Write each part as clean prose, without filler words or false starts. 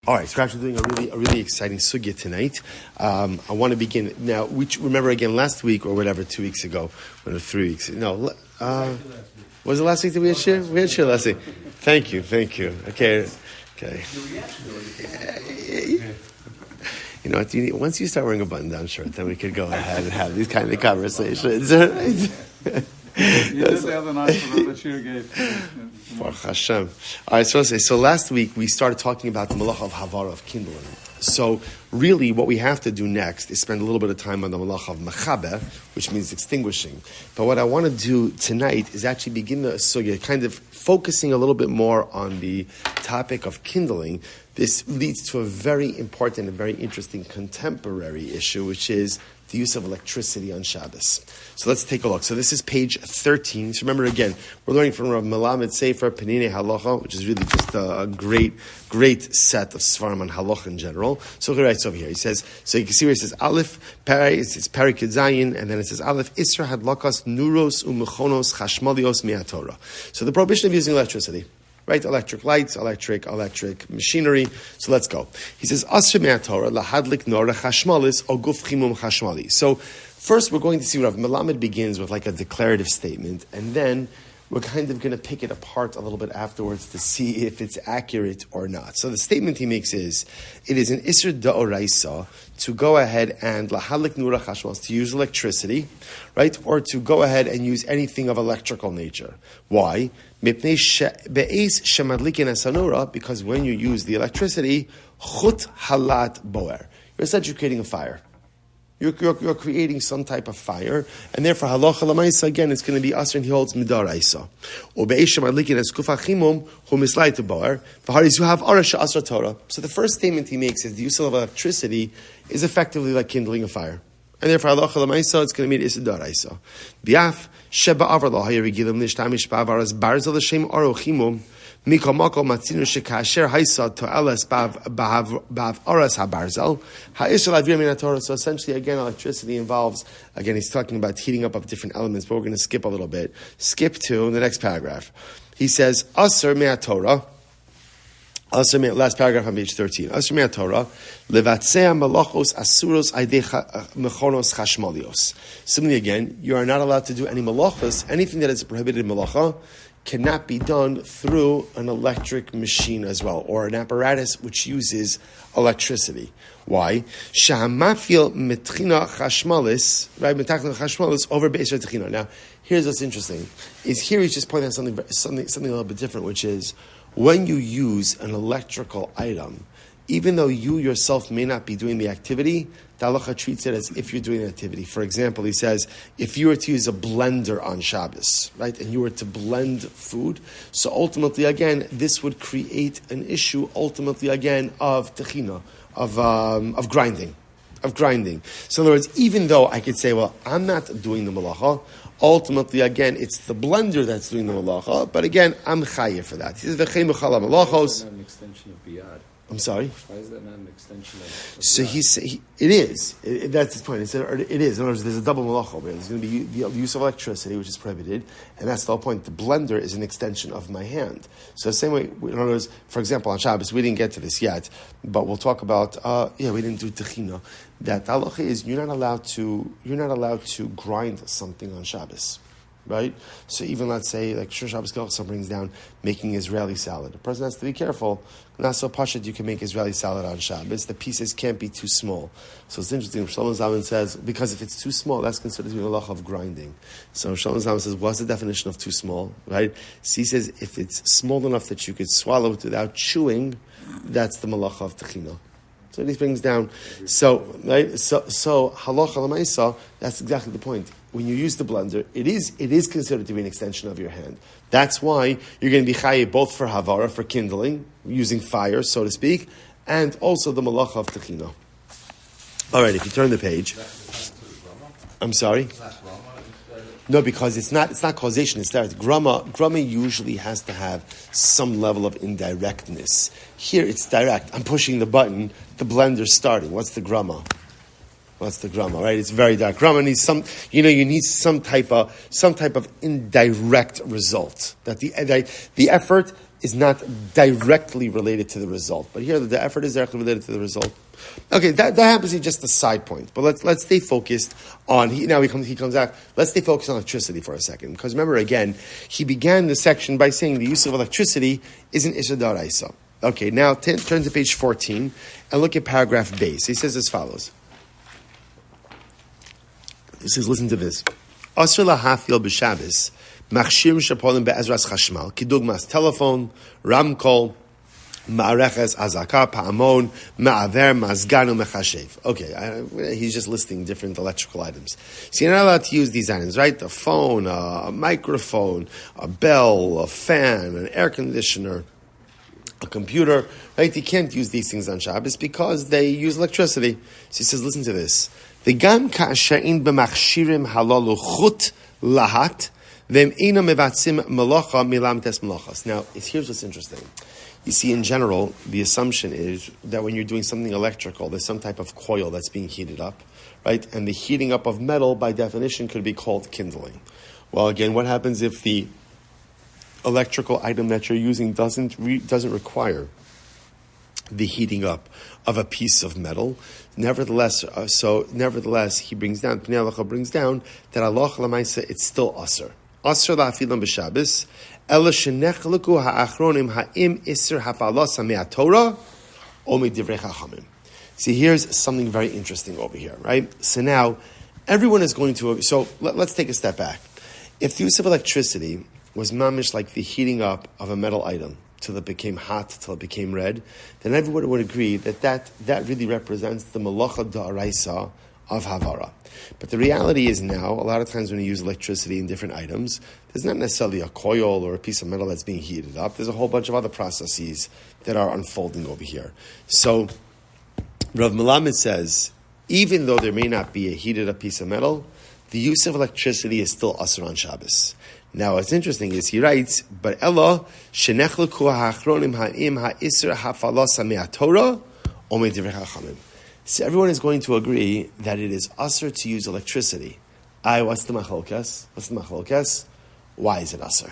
All right, so we're actually doing a really exciting sugya tonight. I want to begin now. We remember again last week or whatever, 2 weeks ago, or 3 weeks. No, was it last week that we had shir? We had shir last week. Thank you. Okay. You know what? Once you start wearing a button-down shirt, then we could go ahead and have these kind of conversations. You did the other night for the shir gave. Baruch Hashem. All right, so last week we started talking about the Malacha of Haavara, of kindling. So really what we have to do next is spend a little bit of time on the Malacha of Mechaber, which means extinguishing. But what I want to do tonight is actually begin the sugya, kind of focusing a little bit more on the topic of kindling. This leads to a very important and very interesting contemporary issue, which is the use of electricity on Shabbos. So let's take a look. So this is page 13. So remember again, we're learning from Rav Melamed Sefer Penine Halacha, which is really just a great set of Svarim on Halacha in general. So he writes over here. He says, so you can see where it says Aleph, Peri, it's Peri Kidzayin, and then it says Aleph, Isra Hadlakas Nuros Umechonos Chashmalios Miatorah. So the prohibition of using electricity. Right, electric lights, electric machinery. So let's go. He says, Asr me'atorah lahadlik nora chashmalis o guf chimum chashmali. So first we're going to see what Rav Melamed begins with like a declarative statement, and then we're kind of going to pick it apart a little bit afterwards to see if it's accurate or not. So the statement he makes is, it is an isr da'oraisa to go ahead and lahadlik nora chashmalis, to use electricity, right, or to go ahead and use anything of electrical nature. Why? Because when you use the electricity, chut halat boer, you're essentially creating a fire. You're creating some type of fire, and therefore halacha lamaisa again it's going to be asr, and he holds midaraisa. Or be'esh shemadlikin es kufa chimum hu mislay to boer. V'haris you have arasha asra Torah. So the first statement he makes is the use of electricity is effectively like kindling a fire. And therefore, halacha l'maisa, it's going to mean isidaraisa. Biaf sheba avar lo hayerigilim nishtamish ba'avaras barzel l'shem arochimum mikol makol matzinu shekasher haisa to'eles ba'av aras habarzel ha'isel avir min haTorah. So essentially, again, electricity involves, again, he's talking about heating up of different elements, but we're going to skip a little bit. Skip to the next paragraph. He says, Asr me'atorah. Last paragraph on page 13. Asr Torah, levatzea melachos asuros aidei mechonos chashmalios. Similarly, again, you are not allowed to do any melachos. Anything that is prohibited melacha cannot be done through an electric machine as well, or an apparatus which uses electricity. Why? Shahamafil metchina chashmalis, right? Metachna chashmalis over beisar techina. Now, here's what's interesting: is here he's just pointing out something a little bit different, which is, when you use an electrical item, even though you yourself may not be doing the activity, the halacha treats it as if you're doing the activity. For example, he says, if you were to use a blender on Shabbos, right, and you were to blend food, so ultimately, again, this would create an issue, ultimately, again, of techina, of grinding. So in other words, even though I could say, well, I'm not doing the malacha, ultimately, again, it's the blender that's doing the malacha, but again, I'm chayyeh for that. He says, v'chei mechala malachos. An extension of biyad. I'm sorry? Why is that not an extension of So it is. That's his point. It is. In other words, there's a double malacha. There's going to be the use of electricity, which is prohibited, and that's the whole point. The blender is an extension of my hand. So the same way, in other words, for example, on Shabbos, we didn't get to this yet, but we'll talk about, we didn't do techina. That halacha is you're not allowed to grind something on Shabbos. Right? So even, let's say, like Shur Shabbos Kelchasa brings down making Israeli salad. A person has to be careful. Not so pashut you can make Israeli salad on Shabbos. The pieces can't be too small. So it's interesting. Shlomo Zalman says, because if it's too small, that's considered to be a halacha of grinding. So Shlomo Zalman says, what's the definition of too small? Right? So he says, if it's small enough that you could swallow it without chewing, that's the malacha of techina. So he brings down. So halacha l'maisa, that's exactly the point. When you use the blender, it is considered to be an extension of your hand. That's why you're going to be chayyeh both for Haavara, for kindling, using fire, so to speak, and also the malacha of techina. All right, if you turn the page. I'm sorry? No, because it's not causation, it's direct. Grama usually has to have some level of indirectness. Here it's direct. I'm pushing the button, the blender's starting. What's the grama? Right? It's very direct. Grama needs you need some type of indirect result. That the effort is not directly related to the result. But here, the effort is directly related to the result. Okay, that happens to be just a side point. But let's stay focused on, he comes out, let's stay focused on electricity for a second. Because remember, again, he began the section by saying the use of electricity is an Isser D'Oraisa. Okay, now turn to page 14 and look at paragraph base. He says as follows. He says, listen to this. Asr lahafil b'Shabbos, machshir shapolim be'ezras chashmal, kidugmas telephone, ramkol, ma'areches, azaka, pa'amon, ma'aver, mazganu, mechashev. Okay, he's just listing different electrical items. So you're not allowed to use these items, right? A phone, a microphone, a bell, a fan, an air conditioner, a computer, right? You can't use these things on Shabbos because they use electricity. So he says, listen to this. V'gam ka'asherin b'machshirim halalu chut lahat v'em ina mevatzim melacha milam tes melachos. Now, here's what's interesting. You see, in general, the assumption is that when you're doing something electrical, there's some type of coil that's being heated up, right? And the heating up of metal, by definition, could be called kindling. Well, again, what happens if the electrical item that you're using doesn't require the heating up of a piece of metal? Nevertheless, he brings down that Allah l'maisa it's still aser. Aser la'afilam b'Shabbos ela shenechleku ha'achronim ha'im iser hafalasa me'atorah o midivrei chachamim. See, here's something very interesting over here, right? So now, everyone is going to. So let's take a step back. If the use of electricity was mamish like the heating up of a metal item till it became hot, till it became red, then everyone would agree that really represents the Melacha D'Oraisa of Haavara. But the reality is now, a lot of times when you use electricity in different items, there's not necessarily a coil or a piece of metal that's being heated up. There's a whole bunch of other processes that are unfolding over here. So, Rav Melamed says, even though there may not be a heated up piece of metal, the use of electricity is still asur on Shabbos. Now, what's interesting is he writes, "But Ella shenechleku ha'achronim ha'im ha'isr ha'falasa me'atorah o me'divrei chachamim." So everyone is going to agree that it is asur to use electricity. What's the machlokes? Why is it asur?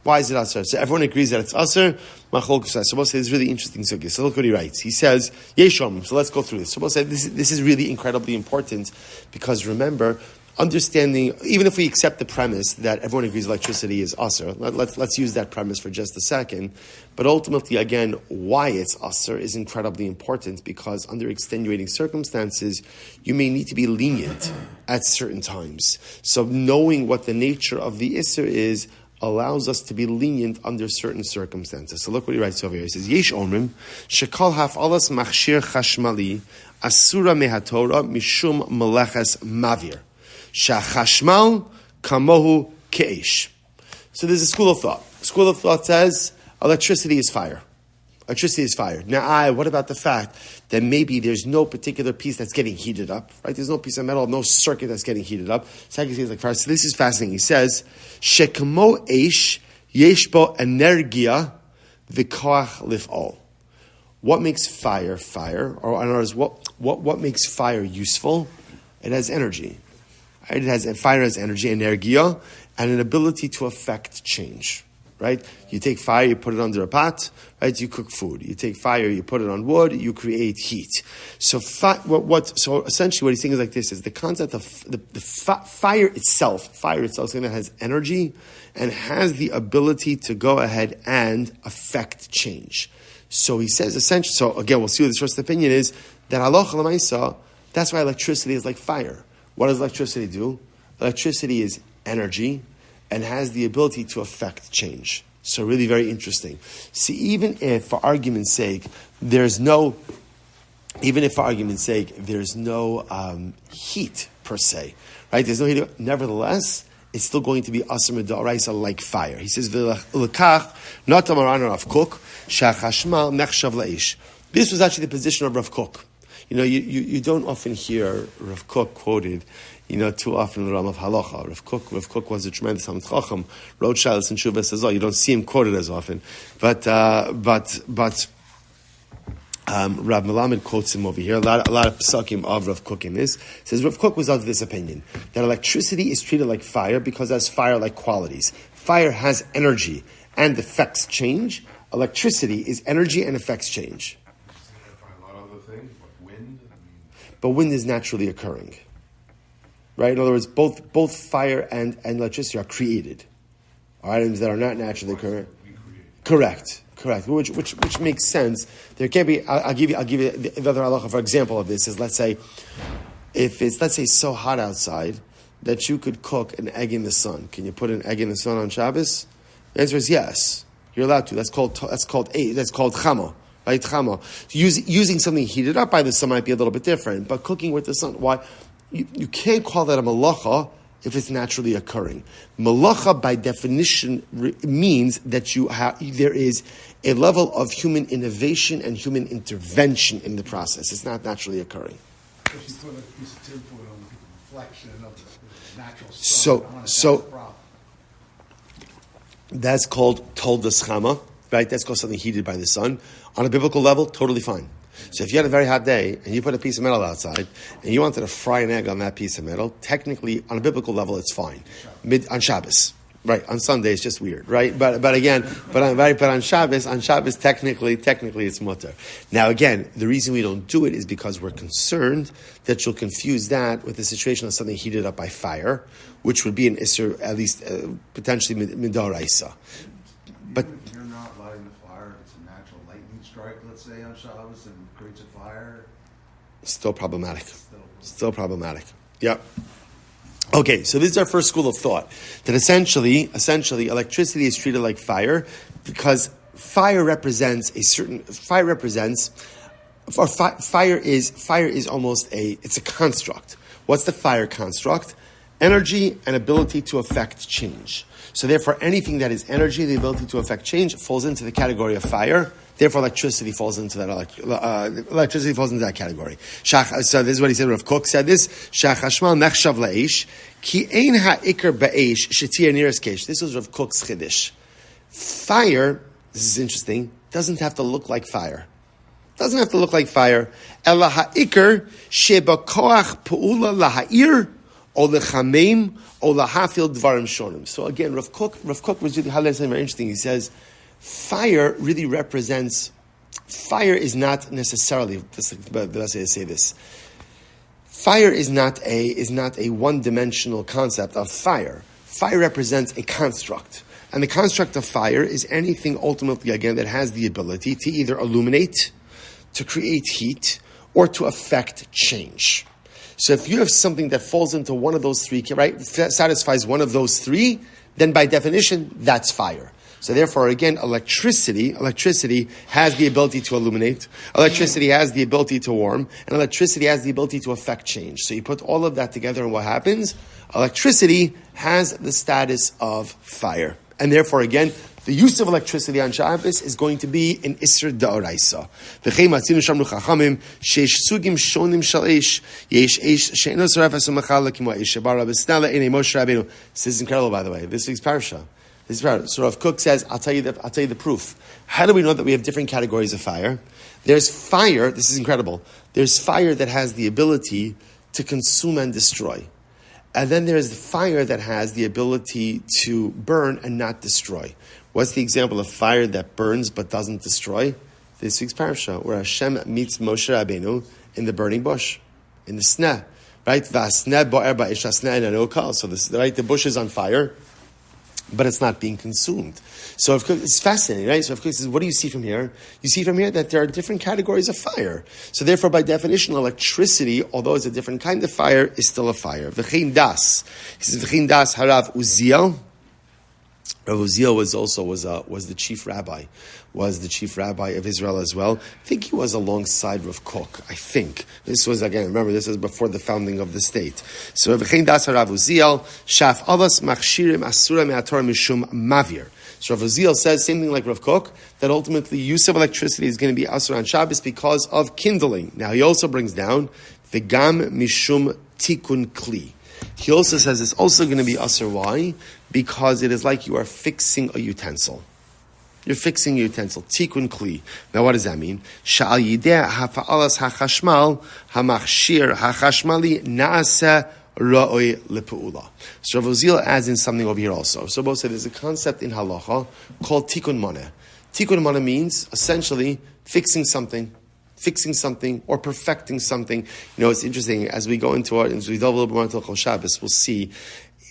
Why is it asur? So everyone agrees that it's asur. Machlokes. So we'll say it's really interesting. So look what he writes. He says, "Yeshom." So let's go through this. So we'll say this is really incredibly important because remember, understanding, even if we accept the premise that everyone agrees electricity is asur, let's use that premise for just a second. But ultimately, again, why it's asur is incredibly important because under extenuating circumstances, you may need to be lenient at certain times. So knowing what the nature of the isur is allows us to be lenient under certain circumstances. So look what he writes over here. He says, Yesh omrim, shekal haf'alas machshir chashmali, asura mehatorah mishum meleches mavir. Shachashmal kamohu keish. So there's a school of thought. School of thought says electricity is fire. Electricity is fire. Now, what about the fact that maybe there's no particular piece that's getting heated up, right? There's no piece of metal, no circuit that's getting heated up. So I can say it's like fire. So this is fascinating. He says, Shekamo eish yeshbo energia v'koach lif'ol. What makes fire fire? Or in other words, what makes fire useful? It has energy. Right? Fire has energy, energia, and an ability to affect change. Right? You take fire, you put it under a pot, right? You cook food. You take fire, you put it on wood, you create heat. So, so essentially, what he's saying is like this: is the concept of the fire itself. Fire itself, something that has energy and has the ability to go ahead and affect change. So he says essentially. So again, we'll see what this first opinion is that halacha l'maisa. That's why electricity is like fire. What does electricity do? Electricity is energy and has the ability to affect change. So really very interesting. See, even if, for argument's sake, there's no heat per se, right? There's no heat. Nevertheless, it's still going to be asur mid'oraisa like fire. He says, "V'lekach not amaran Rav Kook shachashmal nechshav la'ish." This was actually the position of Rav Kook. You don't often hear Rav Kook quoted, too often in the realm of halacha. Rav Kook was a tremendous Talmid Chacham, wrote Shalos and Shuvas as well. You don't see him quoted as often, but Rav Melamed quotes him over here. A lot of psakim of Rav Kook in this. Says Rav Kook was of this opinion that electricity is treated like fire because it has fire-like qualities. Fire has energy and affects change. Electricity is energy and affects change. A lot of other things, like wind. But wind is naturally occurring. Right? In other words, both fire and electricity are created. Items that are not naturally occurring. Correct. Which makes sense. There can be. I'll give you the other halacha for example of this is let's say it's so hot outside that you could cook an egg in the sun. Can you put an egg in the sun on Shabbos? The answer is yes. You're allowed to. That's called chama. Right, chama. Using something heated up by the sun might be a little bit different, but cooking with the sun, why? You can't call that a malacha if it's naturally occurring. Malacha, by definition, means that there is a level of human innovation and human intervention in the process. It's not naturally occurring. If you put a piece of tinfoil on the reflection of the natural sun, so that's called toldas chama, right? That's called something heated by the sun. On a biblical level, totally fine. So if you had a very hot day and you put a piece of metal outside and you wanted to fry an egg on that piece of metal, technically on a biblical level it's fine. On Shabbos, right? On Sunday it's just weird, right? But on Shabbos technically it's mutter. Now again, the reason we don't do it is because we're concerned that you'll confuse that with the situation of something heated up by fire, which would be an isser, at least potentially midoraisa. But you're not lighting the fire. It's a natural lightning strike, let's say, on Shabbos, and creates a fire. Still problematic. Still problematic. Yep. Okay, so this is our first school of thought that essentially, electricity is treated like fire because fire is almost it's a construct. What's the fire construct? Energy and ability to affect change. So therefore, anything that is energy, the ability to affect change, falls into the category of fire. Therefore, electricity falls into that. Electricity falls into that category. So this is what he said. Rav Kook said this. Shach hashmal nechshav laish ki ein ha'ikar ba'esh shetir niras keish. This was Rav Kook's chiddush. Fire. This is interesting. Doesn't have to look like fire. Doesn't have to look like fire. Ela ha'ikar sheba koach pu'ula laha'ir o lechameim o lahafil dvarim shonim. So again, Rav Kook was really highlighting something very interesting. He says, fire really represents. Fire is not necessarily. The best way to say this. Fire is not a one-dimensional concept of fire. Fire represents a construct, and the construct of fire is anything ultimately again that has the ability to either illuminate, to create heat, or to affect change. So if you have something that falls into one of those three, right, satisfies one of those three, then by definition, that's fire. So therefore, again, electricity has the ability to illuminate, electricity has the ability to warm, and electricity has the ability to affect change. So you put all of that together and what happens? Electricity has the status of fire. And therefore, again, the use of electricity on Shabbos is going to be in Isser Da'oraisa. V'chei matzinu shamru chachamim sheish sugim shonim shal eish yesh eish she'eno saraf esumachal kimo eish shebara b'snala enei Moshe Rabbeinu. This is incredible, by the way. This week's parasha. So Rav Kook says, I'll tell you the proof. How do we know that we have different categories of fire? There's fire, this is incredible. There's fire that has the ability to consume and destroy. And then there's the fire that has the ability to burn and not destroy. What's the example of fire that burns but doesn't destroy? This week's parasha, where Hashem meets Moshe Rabbeinu in the burning bush, in the sneh, right? V'asneh bo'er ba'esh hasneh enano kal. So this, right, the bush is on fire, but it's not being consumed. So of course, it's fascinating, right? So of course, what do you see from here? You see from here that there are different categories of fire. So therefore, by definition, electricity, although it's a different kind of fire, is still a fire. V'chein das. He says, v'chein das harav Uziel. Rav Uziel was the chief rabbi of Israel as well. I think he was alongside Rav Kook. I think this was again. Remember, this is before the founding of the state. So V'chein das Rav Uziel shaf alas machshirim asura me'ator mishum mavir. So Rav Uziel says same thing like Rav Kook, that ultimately use of electricity is going to be asur on Shabbos because of kindling. Now he also brings down v'gam mishum tikun kli. He also says it's also going to be asur. Why? Because it is like you are fixing a utensil. You're fixing a utensil. Tikun kli. Now what does that mean? Sha'al yideh ha'fa'alas ha'chashmal ha'machshir ha'chashmali na'aseh ra'oi lepu'ula. So Rav Uziel adds in something over here also. So both say there's a concept in halacha called tikkun maneh. Tikkun maneh means essentially fixing something or perfecting something. It's interesting as we go into as we delve a little bit more into Hilchos Shabbos, we'll see.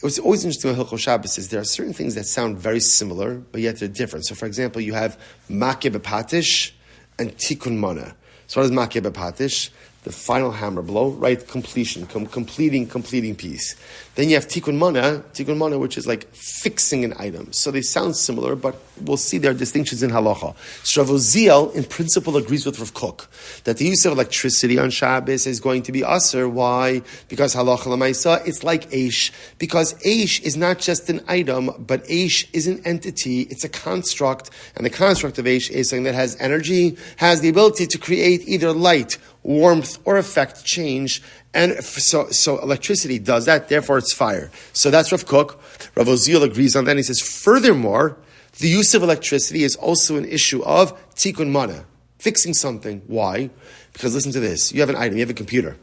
What's always interesting about Hilchos Shabbos is there are certain things that sound very similar, but yet they're different. So, for example, you have makeh b'patish and tikkun maneh. So, what is makeh b'patish? The final hammer blow, right? Completion, completing piece. Then you have tikkun maneh, which is like fixing an item. So they sound similar, but we'll see there are distinctions in halacha. So Rav Uziel, in principle, agrees with Rav Kook that the use of electricity on Shabbos is going to be aser. Why? Because halacha l'maisa, it's like eish. Because eish is not just an item, but eish is an entity. It's a construct, and the construct of eish is something that has energy, has the ability to create either light, warmth, or affect change. And so electricity does that, therefore it's fire. So that's Rav Kook. Rav Uziel agrees on that. And he says, furthermore, the use of electricity is also an issue of tikkun maneh, fixing something. Why? Because listen to this. You have an item, you have a computer,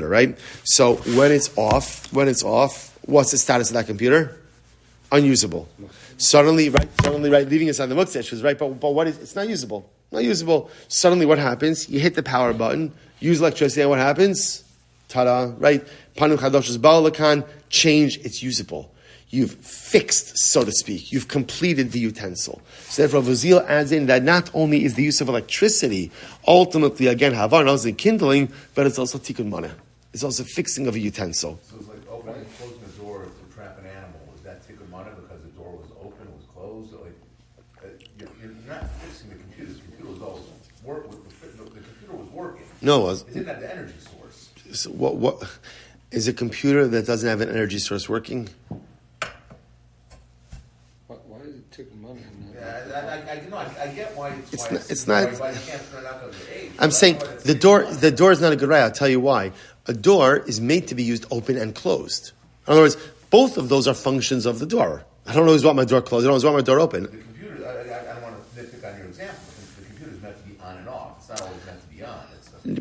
right? So when it's off, what's the status of that computer? Unusable. Suddenly, leaving it on the muktzah, right? But what is, it's not usable. Suddenly what happens? You hit the power button, use electricity, and what happens? Ta-da, right? Panu chadosh ba'alakan, change, it's usable. You've fixed, so to speak. You've completed the utensil. So therefore, Rav Uziel adds in that not only is the use of electricity ultimately, again, Haavara, not only kindling, but it's also tikkun maneh. It's also fixing of a utensil. So it's like opening and closing the door to trap an animal. Is that tikkun maneh because the door was open, it was closed? So you're not fixing the computer. The computer was always the computer was working. No, it was. It didn't have the energy source. So what is a computer that doesn't have an energy source working? Why is it tikkun maneh? I get why it's not. Why you can't turn it out because of age. I'm saying the door is not a good right. I'll tell you why. A door is made to be used open and closed. In other words, both of those are functions of the door. I don't always want my door closed. I don't always want my door open. The computer, I don't want to nitpick on your example, but the computer is meant to be on and off. It's not always meant to be on.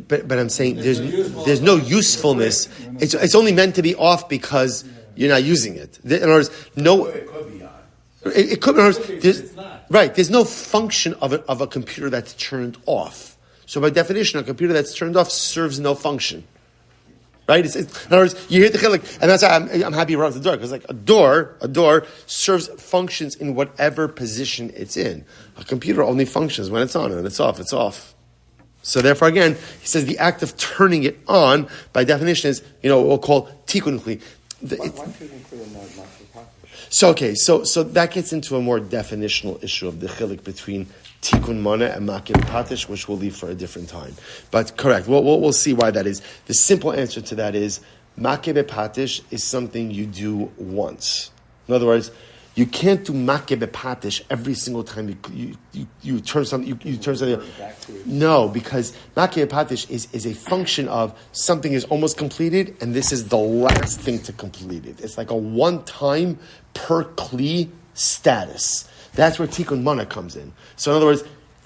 But I'm saying there's no usefulness. It's only meant to be off because you're not using it. In other words, It could be on. It could be. Right. There's no function of a computer that's turned off. So by definition, a computer that's turned off serves no function. Right? In other words, you hear the chilek, and that's why I'm happy you brought up the door, because like a door serves functions in whatever position it's in. A computer only functions when it's on, and when it's off. So therefore, again, he says the act of turning it on, by definition, is, what we'll call tikkun kli. So that gets into a more definitional issue of the chilek between tikkun maneh and makeh b'patish, which we'll leave for a different time. But correct, we'll see why that is. The simple answer to that is makeh b'patish is something you do once. In other words, you can't do makeh b'patish every single time you turn something. You turn something. No, because makeh b'patish is a function of something is almost completed, and this is the last thing to complete it. It's like a one-time per kli status. That's where tikkun maneh comes in. So in other words,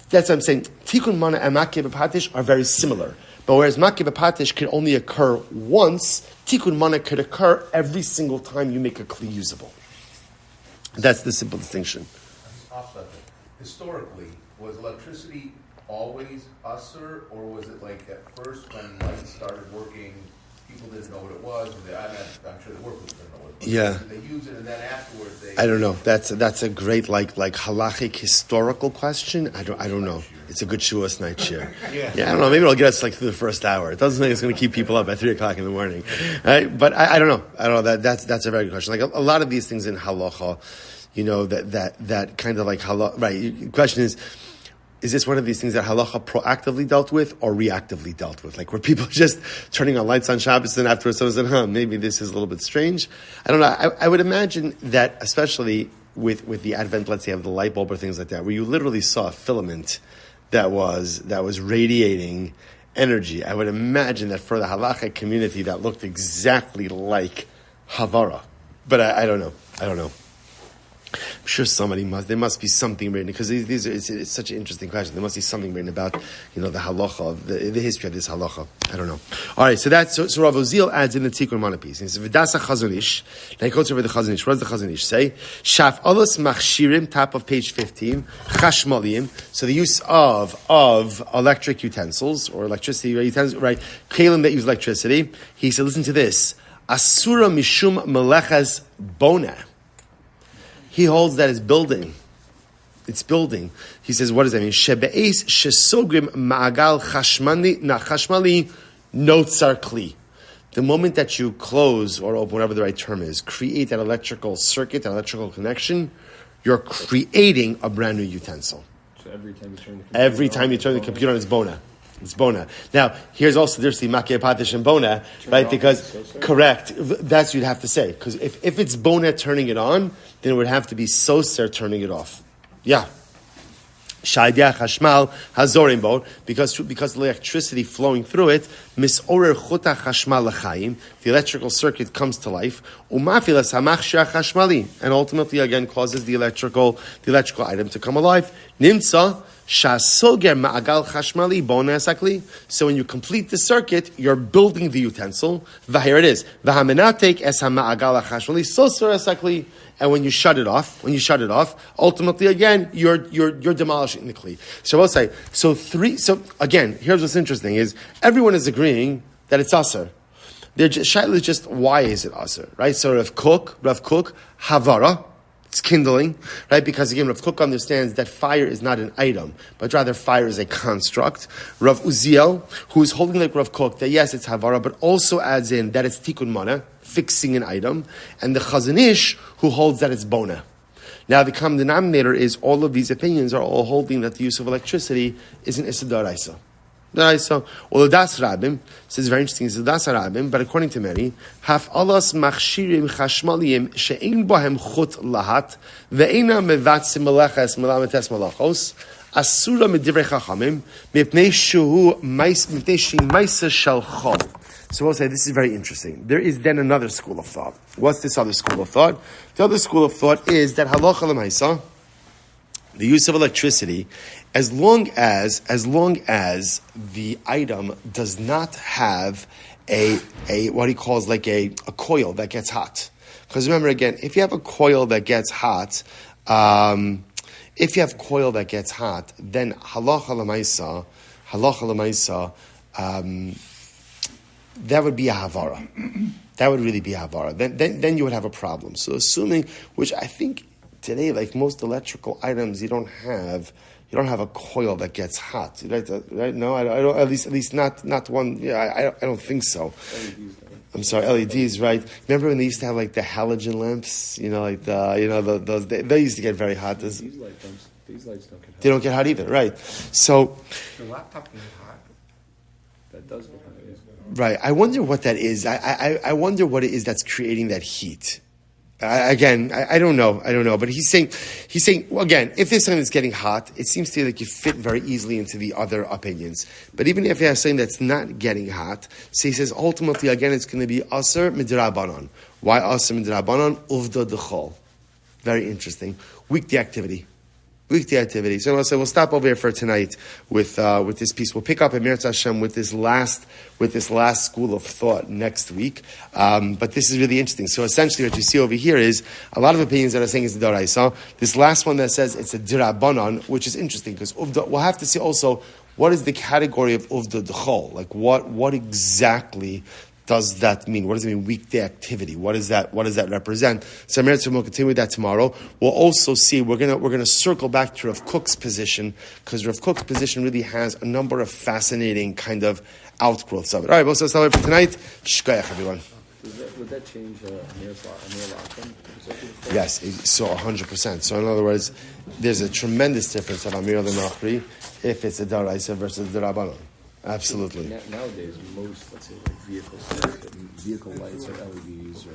that's what I'm saying. Tikkun maneh and makeh b'patish are very similar. But whereas makeh b'patish can only occur once, tikkun maneh could occur every single time you make a kli usable. That's the simple distinction. Off subject. Historically, was electricity always usher, or was it like at first when lights started working, people didn't know what it was? I'm sure the workers didn't know what it was. Yeah. Did they use it, and then afterwards they... I don't know. That's a great like halachic historical question. I don't know. It's a good Shavuos night share. Yeah, I don't know. Maybe it'll get us through the first hour. It doesn't think it's going to keep people up at 3:00 in the morning. Right? But I don't know. I don't know. That's a very good question. Like a lot of these things in halacha, that kind of like halacha. Right. The question is this one of these things that halacha proactively dealt with or reactively dealt with? Like, were people just turning on lights on Shabbos and afterwards someone said, maybe this is a little bit strange? I don't know. I would imagine that, especially with the advent, let's say, of the light bulb or things like that, where you literally saw a filament that was radiating energy. I would imagine that for the halachic community that looked exactly like Haavara. But I don't know. I'm sure there must be something written, because it's such an interesting question. There must be something written about, the halacha, the history of this halacha. I don't know. All right, so Rav Oziel adds in the Tikkun Monopis. He says, V'dasa Chazonish, now he quotes over the Chazonish. What does the Chazonish say? Shaf alos machshirim, top of page 15, chashmaliyim, so the use of electric utensils, or electricity, right, kalim that use electricity. He said, listen to this, Asura mishum melechas bona. He holds that it's building. It's building. He says, what does that mean? Shebe'es shesogrim ma'agal chashmali notzar kli. The moment that you close or open, whatever the right term is, create an electrical circuit, an electrical connection, you're creating a brand new utensil. So every time you turn the computer on, it's bona. It's bona. Now, here's also there's the makeh patish and bona, right? Because correct, that's what you'd have to say. Because if it's bona turning it on, then it would have to be soser turning it off. Yeah. Shaidia chashmal hazorim bo, because the electricity flowing through it, misorer chuta chashmal l'chaim, the electrical circuit comes to life, umafilas hamachshir chashmali, and ultimately again causes the electrical item to come alive. Nimtza shasoger ma'agal chashmali bona sakli. So when you complete the circuit, you're building the utensil. Here it is. V'hamenatek es hama'agal chashmali soser sakli. And when you shut it off, ultimately again you're demolishing the kli. So I'll say so again. Here's what's interesting: is everyone is agreeing that it's aser. Shaila is just why is it aser, right? So Rav Kook, Haavara, it's kindling, right? Because again, Rav Kook understands that fire is not an item, but rather fire is a construct. Rav Uziel, who is holding like Rav Kook, that yes, it's Haavara, but also adds in that it's tikkun mana, fixing an item, and the Chazanish, who holds that it's bona. Now, the common denominator is all of these opinions are all holding that the use of electricity is an Issa D'Oraisa. D'Oraisa. Well, Das Rabim, says very interesting, it's Das Rabim, but according to many, Haf alas machshirim chashmaliyim she'ein bohem chut lahat ve'ena mevatzim melechas melametes melachos asura medivrei chachamim mipnei shehu maisa shel chol. So we'll say this is very interesting. There is then another school of thought. What's this other school of thought? The other school of thought is that halacha l'maisa, the use of electricity, as long as the item does not have a what he calls like a coil that gets hot. Because remember again, if you have a coil that gets hot, then halacha l'maisa, that would be a Haavara. That would really be a Haavara. Then you would have a problem. So assuming, which I think today, like most electrical items, you don't have a coil that gets hot, right? No, I don't. At least not one. Yeah, I don't think so. I'm sorry, LEDs, right? Remember when they used to have like the halogen lamps? Those they used to get very hot. These lights don't get hot. They don't get hot either, right? So the laptop gets hot. That does get hot. Right. I wonder what that is. I wonder what it is that's creating that heat. I don't know. But he's saying, well, again, if there's something that's getting hot, it seems to me like you fit very easily into the other opinions. But even if you have something that's not getting hot, so he says, ultimately, again, it's going to be aser midrabanan. Why aser midrabanan? Uvda d'chol. Very interesting. Weekday activity. So we'll stop over here for tonight with this piece. We'll pick up at Meretz Hashem with this last school of thought next week. But this is really interesting. So essentially, what you see over here is a lot of opinions that are saying it's a D'Oraisa. This last one that says it's a D'Rabanan, which is interesting because we'll have to see also what is the category of Uvda D'chol. Like what exactly does that mean? What does it mean, weekday activity? What does that represent? So we'll continue with that tomorrow. We'll also see, we're gonna circle back to Rav Kook's position, because Rav Kook's position really has a number of fascinating kind of outgrowths of it. All right, we'll start for tonight. Shkoyach, everyone. Would that change Amir Lachim? Yes, so 100%. So in other words, there's a tremendous difference of Amir Lachri if it's a D'Oraisa versus the Rabbanon. Absolutely. Nowadays, most, let's say, like vehicle lights or LEDs or